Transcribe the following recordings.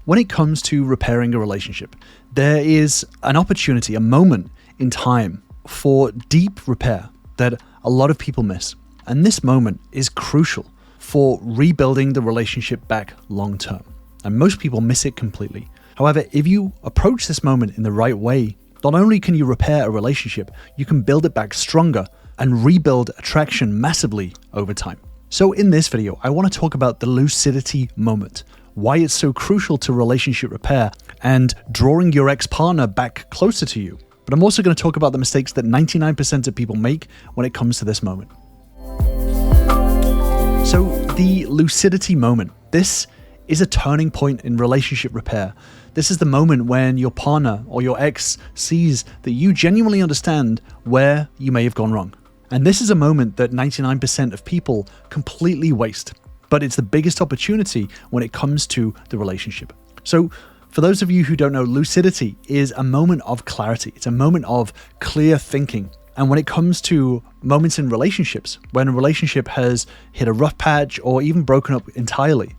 When it comes to repairing a relationship, there is an opportunity, a moment in time for deep repair that a lot of people miss. And this moment is crucial for rebuilding the relationship back long term. And most people miss it completely. However, if you approach this moment in the right way, not only can you repair a relationship, you can build it back stronger and rebuild attraction massively over time. So in this video, I want to talk about the lucidity moment, why it's so crucial to relationship repair and drawing your ex-partner back closer to you. But I'm also going to talk about the mistakes that 99% of people make when it comes to this moment. So the lucidity moment, this is a turning point in relationship repair. This is the moment when your partner or your ex sees that you genuinely understand where you may have gone wrong. And this is a moment that 99% of people completely waste. But it's the biggest opportunity when it comes to the relationship. So for those of you who don't know, lucidity is a moment of clarity. It's a moment of clear thinking. And when it comes to moments in relationships, when a relationship has hit a rough patch or even broken up entirely,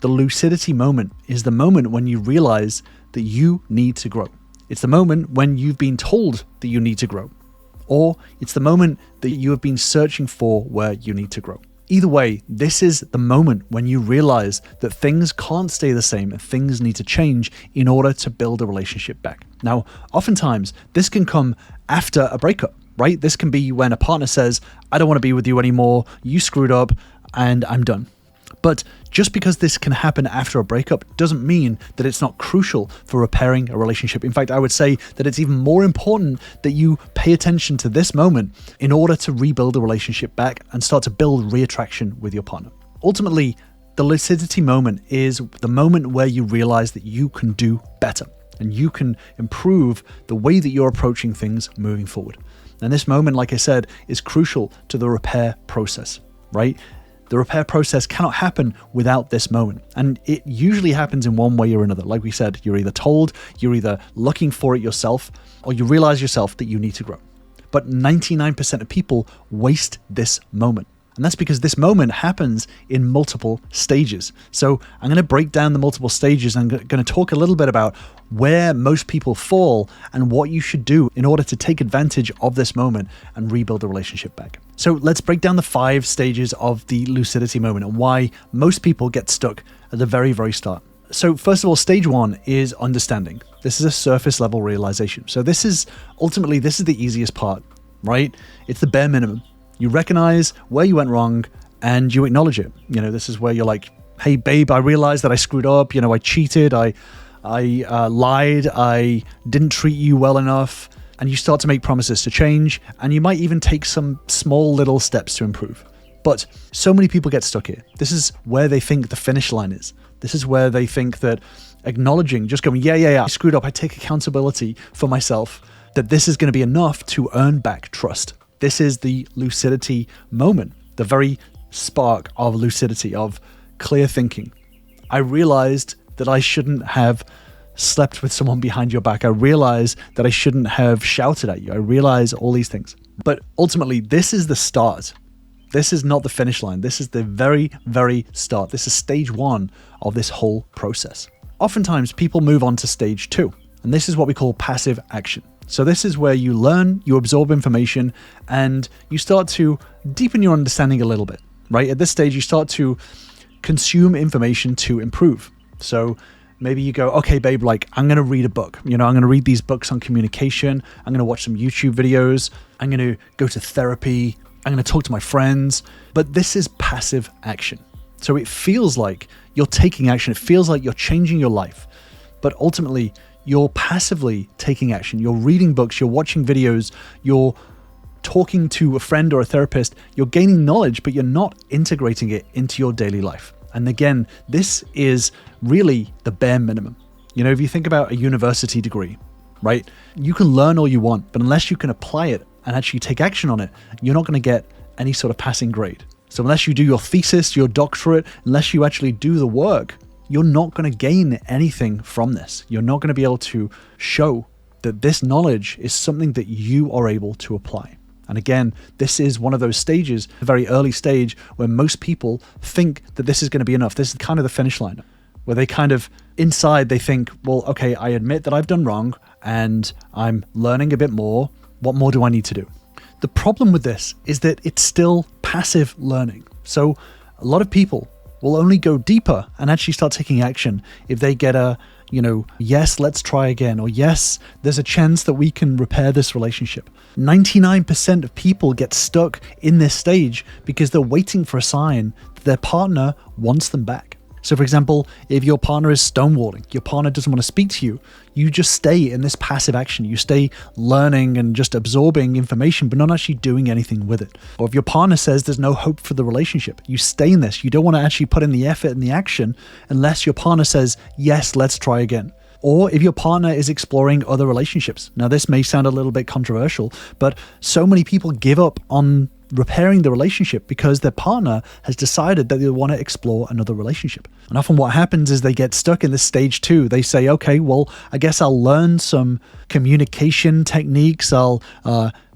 the lucidity moment is the moment when you realize that you need to grow. It's the moment when you've been told that you need to grow. Or it's the moment that you have been searching for where you need to grow. Either way, this is the moment when you realize that things can't stay the same and things need to change in order to build a relationship back. Now, oftentimes, this can come after a breakup, right? This can be when a partner says, I don't want to be with you anymore, you screwed up, and I'm done. But just because this can happen after a breakup doesn't mean that it's not crucial for repairing a relationship. In fact, I would say that it's even more important that you pay attention to this moment in order to rebuild a relationship back and start to build re-attraction with your partner. Ultimately, the lucidity moment is the moment where you realize that you can do better and you can improve the way that you're approaching things moving forward. And this moment, like I said, is crucial to the repair process, right? The repair process cannot happen without this moment. And it usually happens in one way or another. Like we said, you're either told, you're either looking for it yourself, or you realize yourself that you need to grow. But 99% of people waste this moment. And that's because this moment happens in multiple stages. So I'm going to break down the multiple stages. I'm going to talk a little bit about where most people fall and what you should do in order to take advantage of this moment and rebuild the relationship back. So let's break down the 5 stages of the lucidity moment and why most people get stuck at the very, very start. So first of all, stage 1 is understanding. This is a surface level realization. So this is the easiest part, right? It's the bare minimum. You recognize where you went wrong and you acknowledge it. This is where you're like, hey babe, I realized that I screwed up. I cheated. I lied. I didn't treat you well enough. And you start to make promises to change. And you might even take some small little steps to improve. But so many people get stuck here. This is where they think the finish line is. This is where they think that acknowledging, just going, yeah, I screwed up. I take accountability for myself, that this is going to be enough to earn back trust. This is the lucidity moment, the very spark of lucidity, of clear thinking. I realized that I shouldn't have slept with someone behind your back. I realized that I shouldn't have shouted at you. I realize all these things. But ultimately, this is the start. This is not the finish line. This is the very, very start. This is stage 1 of this whole process. Oftentimes, people move on to stage 2, and this is what we call passive action. So this is where you learn, you absorb information, and you start to deepen your understanding a little bit, right? At this stage, you start to consume information to improve. So maybe you go, okay, babe, I'm going to read a book. I'm going to read these books on communication. I'm going to watch some YouTube videos. I'm going to go to therapy. I'm going to talk to my friends. But this is passive action. So it feels like you're taking action. It feels like you're changing your life. But ultimately, you're passively taking action. You're reading books, you're watching videos, you're talking to a friend or a therapist, you're gaining knowledge, but you're not integrating it into your daily life. And again, this is really the bare minimum. If you think about a university degree, right? You can learn all you want, but unless you can apply it and actually take action on it, you're not going to get any sort of passing grade. So unless you do your thesis, your doctorate, unless you actually do the work, you're not going to gain anything from this. You're not going to be able to show that this knowledge is something that you are able to apply. And again, this is one of those stages, a very early stage, where most people think that this is going to be enough. This is kind of the finish line. where they kind of inside they think, well, okay, I admit that I've done wrong and I'm learning a bit more. What more do I need to do? The problem with this is that it's still passive learning. So a lot of people will only go deeper and actually start taking action if they get a, yes, let's try again, or yes, there's a chance that we can repair this relationship. 99% of people get stuck in this stage because they're waiting for a sign that their partner wants them back. So for example, if your partner is stonewalling, your partner doesn't want to speak to you, you just stay in this passive action. You stay learning and just absorbing information, but not actually doing anything with it. Or if your partner says there's no hope for the relationship, you stay in this. You don't want to actually put in the effort and the action unless your partner says, yes, let's try again. Or if your partner is exploring other relationships. Now, this may sound a little bit controversial, but so many people give up on repairing the relationship because their partner has decided that they want to explore another relationship. And often what happens is they get stuck in this stage 2. They say, okay, well, I guess I'll learn some communication techniques. I'll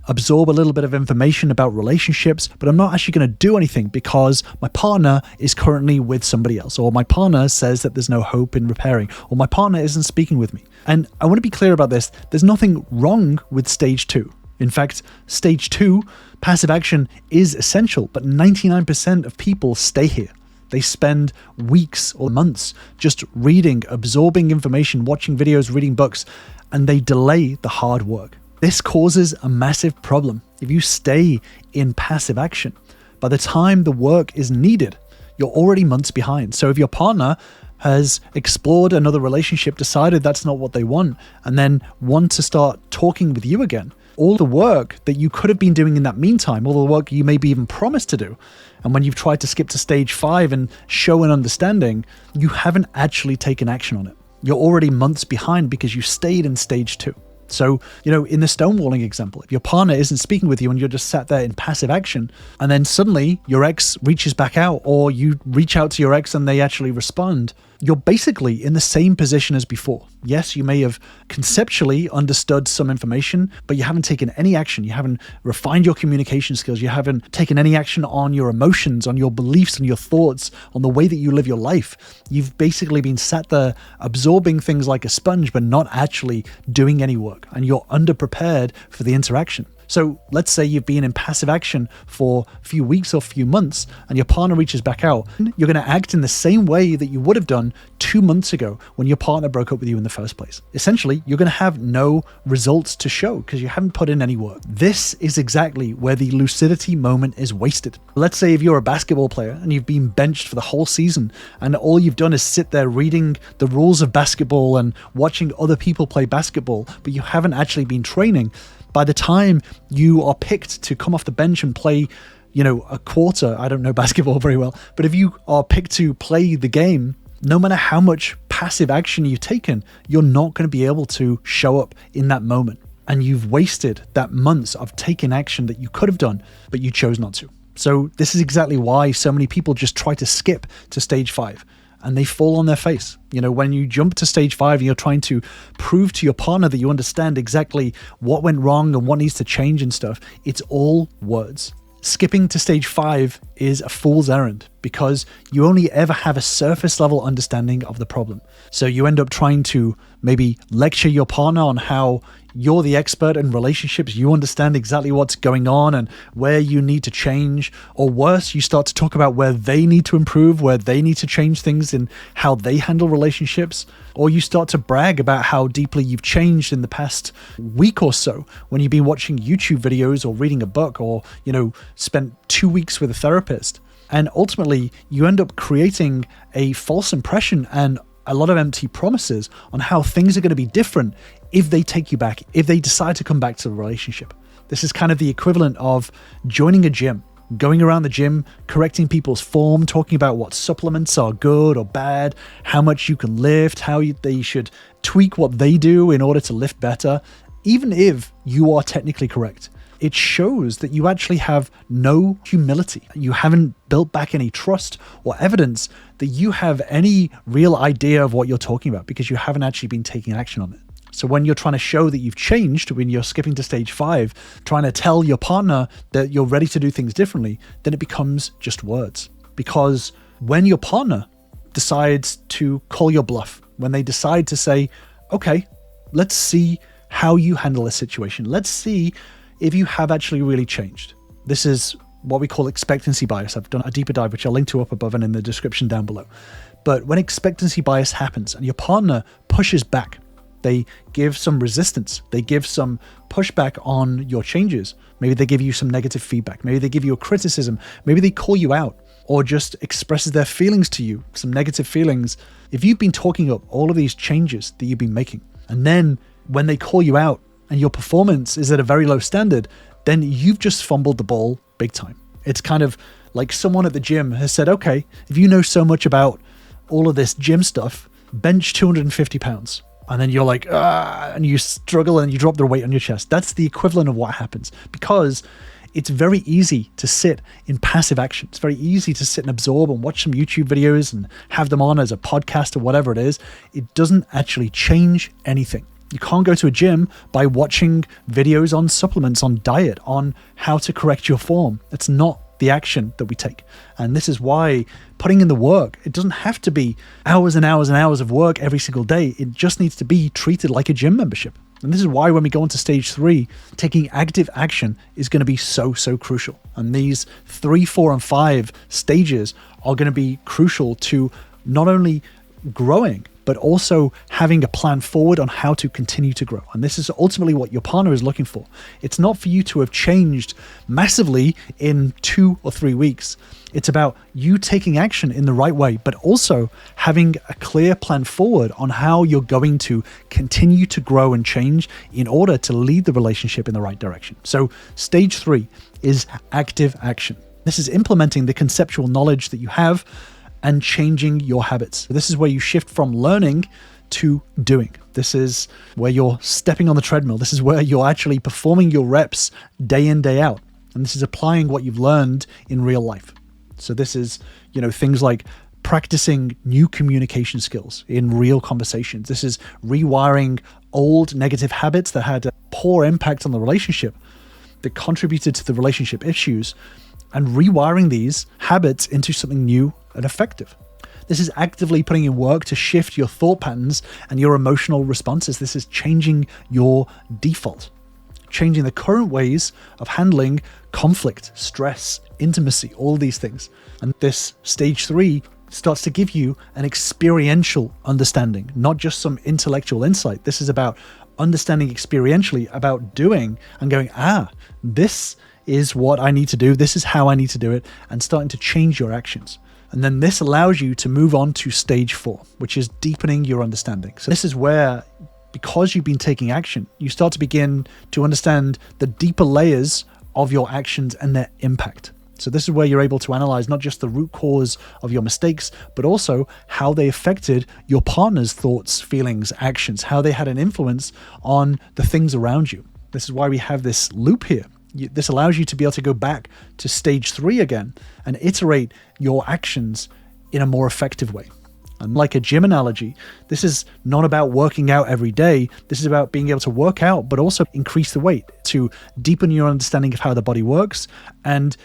absorb a little bit of information about relationships, but I'm not actually going to do anything because my partner is currently with somebody else, or my partner says that there's no hope in repairing, or my partner isn't speaking with me. And I want to be clear about this. There's nothing wrong with stage 2. In fact, stage 2, passive action, is essential, but 99% of people stay here. They spend weeks or months just reading, absorbing information, watching videos, reading books, and they delay the hard work. This causes a massive problem. If you stay in passive action, by the time the work is needed, you're already months behind. So if your partner has explored another relationship, decided that's not what they want, and then want to start talking with you again, all the work that you could have been doing in that meantime, all the work you maybe even promised to do, and when you've tried to skip to stage 5 and show an understanding, you haven't actually taken action on it. You're already months behind because you stayed in stage 2. So, in the stonewalling example, if your partner isn't speaking with you and you're just sat there in passive action, and then suddenly your ex reaches back out, or you reach out to your ex and they actually respond, you're basically in the same position as before. Yes, you may have conceptually understood some information, but you haven't taken any action. You haven't refined your communication skills. You haven't taken any action on your emotions, on your beliefs, on your thoughts, on the way that you live your life. You've basically been sat there absorbing things like a sponge, but not actually doing any work, and you're underprepared for the interaction. So let's say you've been in passive action for a few weeks or a few months and your partner reaches back out. You're going to act in the same way that you would have done 2 months ago when your partner broke up with you in the first place. Essentially, you're going to have no results to show because you haven't put in any work. This is exactly where the lucidity moment is wasted. Let's say if you're a basketball player and you've been benched for the whole season and all you've done is sit there reading the rules of basketball and watching other people play basketball, but you haven't actually been training. By the time you are picked to come off the bench and play, a quarter, I don't know basketball very well, but if you are picked to play the game, no matter how much passive action you've taken, you're not going to be able to show up in that moment. And you've wasted that months of taking action that you could have done, but you chose not to. So this is exactly why so many people just try to skip to stage 5. And they fall on their face. When you jump to stage 5 and you're trying to prove to your partner that you understand exactly what went wrong and what needs to change and stuff, it's all words. Skipping to stage 5 is a fool's errand because you only ever have a surface level understanding of the problem. So you end up trying to maybe lecture your partner on how you're the expert in relationships, you understand exactly what's going on and where you need to change. Or worse, you start to talk about where they need to improve, where they need to change things in how they handle relationships. Or you start to brag about how deeply you've changed in the past week or so when you've been watching YouTube videos or reading a book or, spent 2 weeks with a therapist. And ultimately, you end up creating a false impression and a lot of empty promises on how things are going to be different if they take you back, if they decide to come back to the relationship. This is kind of the equivalent of joining a gym, going around the gym, correcting people's form, talking about what supplements are good or bad, how much you can lift, they should tweak what they do in order to lift better. Even if you are technically correct, it shows that you actually have no humility. You haven't built back any trust or evidence that you have any real idea of what you're talking about because you haven't actually been taking action on it. So when you're trying to show that you've changed, when you're skipping to stage 5, trying to tell your partner that you're ready to do things differently, then it becomes just words. Because when your partner decides to call your bluff, when they decide to say, okay, let's see how you handle this situation. Let's see if you have actually really changed. This is what we call expectancy bias. I've done a deeper dive, which I'll link to up above and in the description down below. But when expectancy bias happens and your partner pushes back, they give some resistance, they give some pushback on your changes. Maybe they give you some negative feedback. Maybe they give you a criticism. Maybe they call you out or just expresses their feelings to you, some negative feelings. If you've been talking up all of these changes that you've been making, and then when they call you out and your performance is at a very low standard, then you've just fumbled the ball big time. It's kind of like someone at the gym has said, okay, if you know so much about all of this gym stuff, bench 250 pounds. And then you're like, and you struggle and you drop the weight on your chest. That's the equivalent of what happens, because it's very easy to sit in passive action. It's very easy to sit and absorb and watch some YouTube videos and have them on as a podcast or whatever it is. It doesn't actually change anything. You can't go to a gym by watching videos on supplements, on diet, on how to correct your form. That's not the action that we take. And this is why putting in the work, it doesn't have to be hours and hours and hours of work every single day. It just needs to be treated like a gym membership. And this is why when we go into stage 3, taking active action is going to be so crucial. And these 3, 4, and 5 stages are going to be crucial to not only growing, but also having a plan forward on how to continue to grow. And this is ultimately what your partner is looking for. It's not for you to have changed massively in 2 or 3 weeks. It's about you taking action in the right way, but also having a clear plan forward on how you're going to continue to grow and change in order to lead the relationship in the right direction. So stage 3 is active action. This is implementing the conceptual knowledge that you have and changing your habits. This is where you shift from learning to doing. This is where you're stepping on the treadmill. This is where you're actually performing your reps day in, day out. And this is applying what you've learned in real life. So this is, things like practicing new communication skills in real conversations. This is rewiring old negative habits that had a poor impact on the relationship, that contributed to the relationship issues, and rewiring these habits into something new and effective. This is actively putting in work to shift your thought patterns and your emotional responses. This is changing your default, changing the current ways of handling conflict, stress, intimacy, all these things. And this stage 3 starts to give you an experiential understanding, not just some intellectual insight. This is about understanding experientially, about doing and going, this is what I need to do. This is how I need to do it, and starting to change your actions. And then this allows you to move on to stage 4, which is deepening your understanding. So this is where, because you've been taking action, you start to begin to understand the deeper layers of your actions and their impact. So this is where you're able to analyze not just the root cause of your mistakes, but also how they affected your partner's thoughts, feelings, actions, how they had an influence on the things around you. This is why we have this loop here. This allows you to be able to go back to stage 3 again and iterate your actions in a more effective way. And like a gym analogy, this is not about working out every day. This is about being able to work out, but also increase the weight to deepen your understanding of how the body works and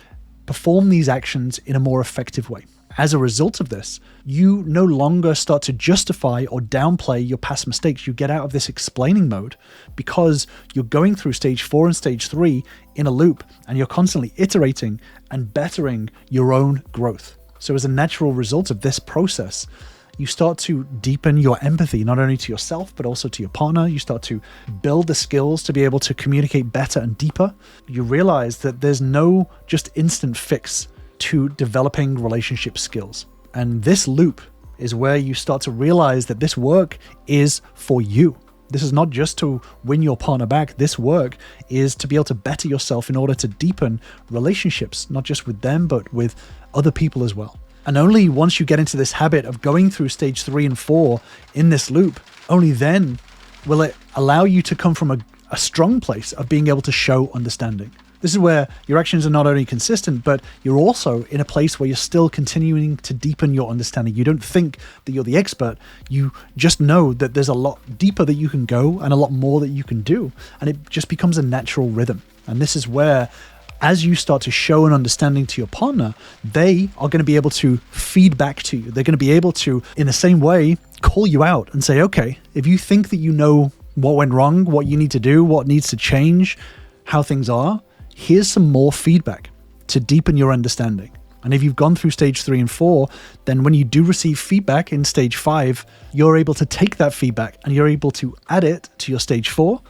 perform these actions in a more effective way. As a result of this, you no longer start to justify or downplay your past mistakes. You get out of this explaining mode because you're going through stage 4 and stage 3 in a loop, and you're constantly iterating and bettering your own growth. So as a natural result of this process, you start to deepen your empathy, not only to yourself, but also to your partner. You start to build the skills to be able to communicate better and deeper. You realize that there's no just instant fix to developing relationship skills. And this loop is where you start to realize that this work is for you. This is not just to win your partner back. This work is to be able to better yourself in order to deepen relationships, not just with them, but with other people as well. And only once you get into this habit of going through stage 3 and 4 in this loop, only then will it allow you to come from a strong place of being able to show understanding. This is where your actions are not only consistent, but you're also in a place where you're still continuing to deepen your understanding. You don't think that you're the expert. You just know that there's a lot deeper that you can go and a lot more that you can do. And it just becomes a natural rhythm. And this is where as you start to show an understanding to your partner, they are going to be able to feed back to you. They're going to be able to, in the same way, call you out and say, okay, if you think that you know what went wrong, what you need to do, what needs to change, how things are, here's some more feedback to deepen your understanding. And if you've gone through stage 3 and 4, then when you do receive feedback in stage 5, you're able to take that feedback and you're able to add it to your stage 4,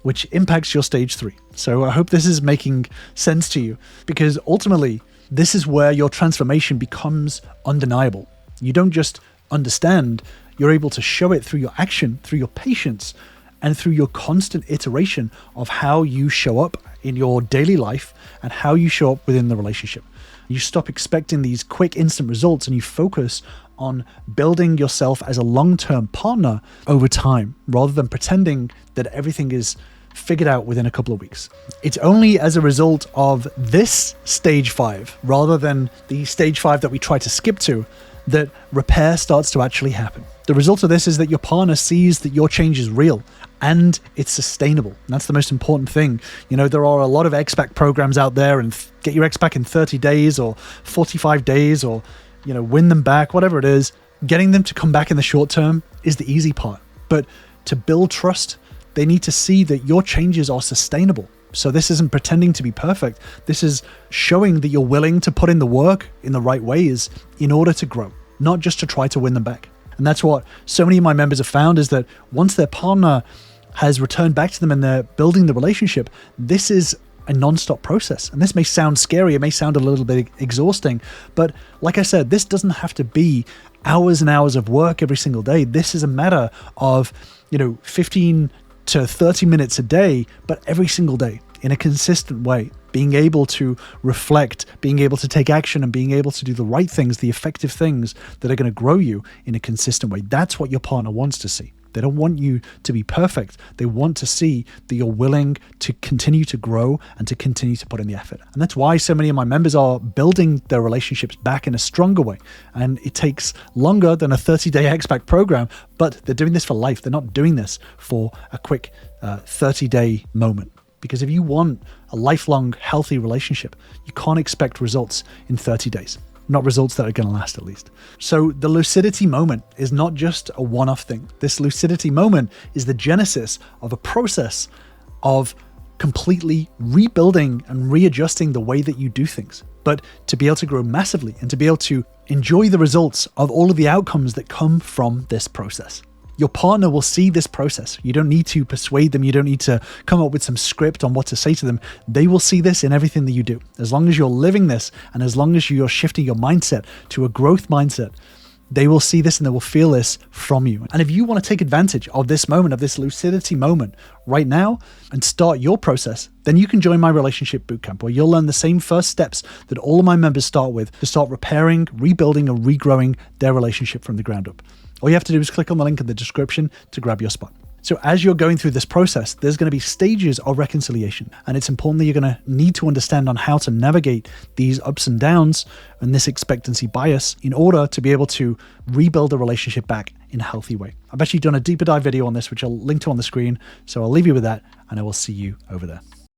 which impacts your stage 3. So I hope this is making sense to you, because ultimately, this is where your transformation becomes undeniable. You don't just understand, you're able to show it through your action, through your patience, and through your constant iteration of how you show up in your daily life and how you show up within the relationship. You stop expecting these quick instant results and you focus on building yourself as a long-term partner over time, rather than pretending that everything is figured out within a couple of weeks. It's only as a result of this stage 5, rather than the stage 5 that we try to skip to, that repair starts to actually happen. The result of this is that your partner sees that your change is real and it's sustainable. And that's the most important thing. You know, there are a lot of X-Pack programs out there, and get your X-Pack in 30 days or 45 days, or, you know, win them back, whatever it is. Getting them to come back in the short term is the easy part. But to build trust, they need to see that your changes are sustainable. So this isn't pretending to be perfect. This is showing that you're willing to put in the work in the right ways in order to grow, not just to try to win them back. And that's what so many of my members have found, is that once their partner has returned back to them and they're building the relationship, this is a non-stop process. And this may sound scary, it may sound a little bit exhausting, but like I said, this doesn't have to be hours and hours of work every single day. This is a matter of, 15 to 30 minutes a day, but every single day in a consistent way, being able to reflect, being able to take action, and being able to do the right things, the effective things that are going to grow you in a consistent way. That's what your partner wants to see. They don't want you to be perfect. They want to see that you're willing to continue to grow and to continue to put in the effort. And that's why so many of my members are building their relationships back in a stronger way. And it takes longer than a 30-day X-Pack program, but they're doing this for life. They're not doing this for a quick 30-day moment. Because if you want a lifelong healthy relationship, you can't expect results in 30 days. Not results that are going to last, at least. So the lucidity moment is not just a one-off thing. This lucidity moment is the genesis of a process of completely rebuilding and readjusting the way that you do things. But to be able to grow massively and to be able to enjoy the results of all of the outcomes that come from this process. Your partner will see this process. You don't need to persuade them. You don't need to come up with some script on what to say to them. They will see this in everything that you do. As long as you're living this, and as long as you're shifting your mindset to a growth mindset, they will see this and they will feel this from you. And if you want to take advantage of this moment, of this lucidity moment right now, and start your process, then you can join my relationship bootcamp, where you'll learn the same first steps that all of my members start with to start repairing, rebuilding, and regrowing their relationship from the ground up. All you have to do is click on the link in the description to grab your spot. So as you're going through this process, there's going to be stages of reconciliation. And it's important that you're going to need to understand on how to navigate these ups and downs and this expectancy bias in order to be able to rebuild the relationship back in a healthy way. I've actually done a deeper dive video on this, which I'll link to on the screen. So I'll leave you with that, and I will see you over there.